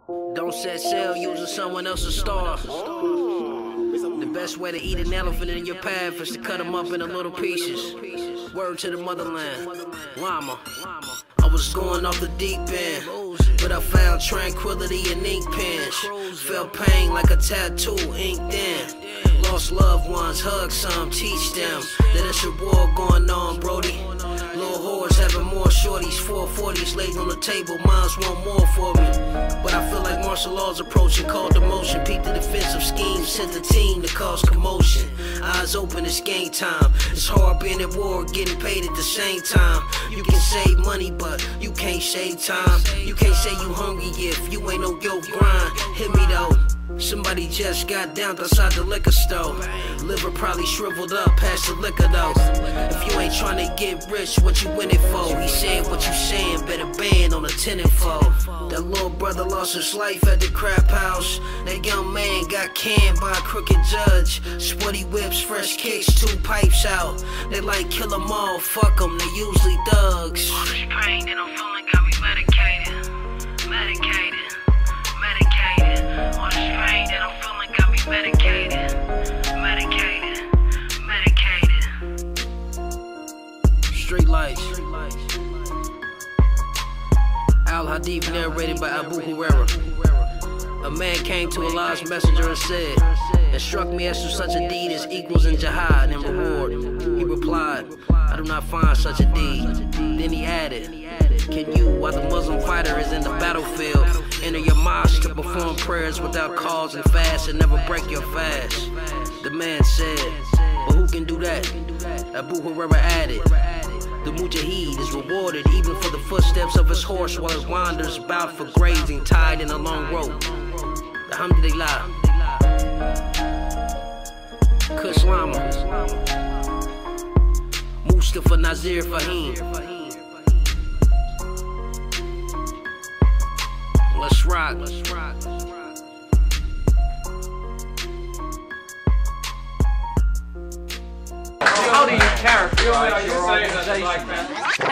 Don't set sail using someone else's stars. The best way to eat an elephant in your path is to cut him up into little pieces. Word to the motherland, Lamma. I was going off the deep end, but I found tranquility in ink pens. Felt pain like a tattoo inked in. Lost loved ones, hug some, teach them that it's a war going on, Brody. Little whores having more shorties, 440s laid on the table, mine's want more for me. But I feel like martial law's approaching, called the motion. Peep the defensive scheme, sent the team to cause commotion. Eyes open, it's game time. It's hard being at war, getting paid at the same time. You can save money, but you can't save time. You can't say you hungry if you ain't on your grind. Hit me though. Somebody just got down outside the liquor store. Liver probably shriveled up past the liquor though. If you ain't trying to get rich, what you in it for? He said what you saying, better ban on a tenantfold. That little brother lost his life at the crap house. That young man got canned by a crooked judge. Sweaty whips, fresh kicks, 2 pipes out. They like kill them all, fuck them, they usually thugs. All this pain that I'm feeling got me medicated. Medicated. All this pain that I'm feeling got me medicated. Street lights. Al-Hadith narrated by Abu Hurairah. A man came to Allah's messenger and said, "Instruct me as to such a deed as equals in jihad and reward." He replied, "I do not find such a deed." Then he added, "Can you, while the Muslim fighter is in the battlefield, enter your mosque to perform prayers without cause and fast and never break your fast?" The man said, "But who can do that?" Abu Hurairah added, "The mujahid is rewarded even for the footsteps of his horse while it wanders about for grazing tied in a long rope." Alhamdulillah. Kush Lamma. Mustafa Nazir Fahim. Let's rock. How do you characterize your organization?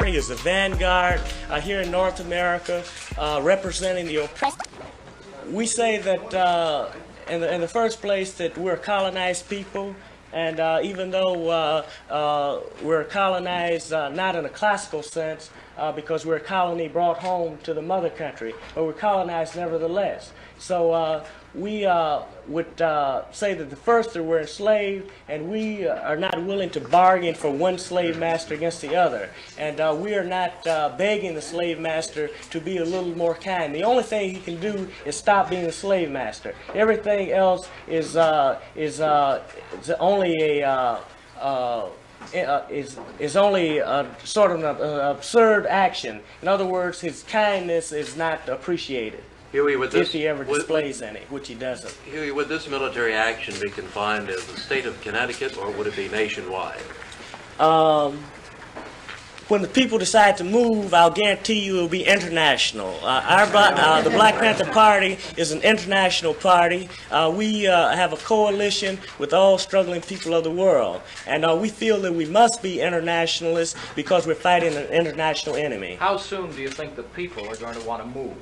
Is the vanguard here in North America, representing the oppressed. We say that in the first place that we're a colonized people, and even though we're colonized not in a classical sense, because we're a colony brought home to the mother country, but we're colonized nevertheless. So we would say that the first that we're enslaved, and we are not willing to bargain for one slave master against the other. And we are not begging the slave master to be a little more kind. The only thing he can do is stop being a slave master. Everything else is only a is only sort of an absurd action. In other words, his kindness is not appreciated. Huey, if he ever displays any, which he doesn't. Huey, would this military action be confined to the state of Connecticut, or would it be nationwide? When the people decide to move, I'll guarantee you it will be international. The Black Panther Party is an international party. We have a coalition with all struggling people of the world. And we feel that we must be internationalists because we're fighting an international enemy. How soon do you think the people are going to want to move?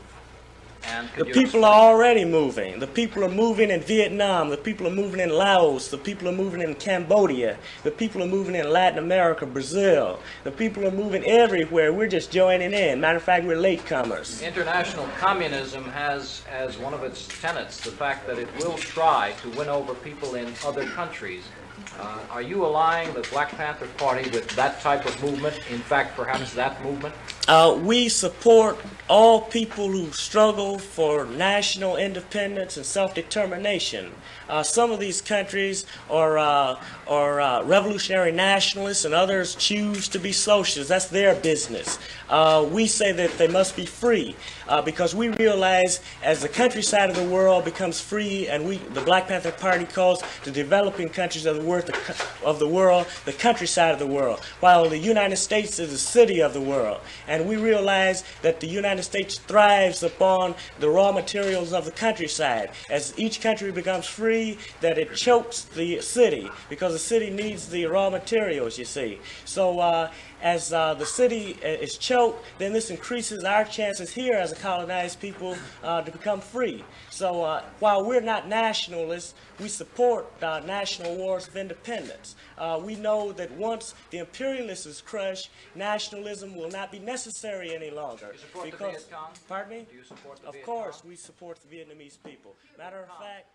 The people are already moving. The people are moving in Vietnam. The people are moving in Laos. The people are moving in Cambodia. The people are moving in Latin America, Brazil. The people are moving everywhere. We're just joining in. Matter of fact, we're latecomers. International communism has as one of its tenets the fact that it will try to win over people in other countries. Are you allying the Black Panther Party with that type of movement? In fact, perhaps that movement? We support all people who struggle for national independence and self-determination. Some of these countries are revolutionary nationalists, and others choose to be socialists. That's their business. We say that they must be free because we realize as the countryside of the world becomes free, and the Black Panther Party calls the developing countries of the world the countryside of the world, while the United States is the city of the world. And we realize that the United States thrives upon the raw materials of the countryside. As each country becomes free, that it chokes the city, because the city needs the raw materials, you see. So as the city is choked, then this increases our chances here as a colonized people to become free. So while we're not nationalists, we support national wars of independence. We know that once the imperialists is crushed, nationalism will not be necessary any longer. Do you support the Viet Cong? Pardon me? Do you support the Of Viet course, Cong? we support the Vietnamese people. Matter of fact,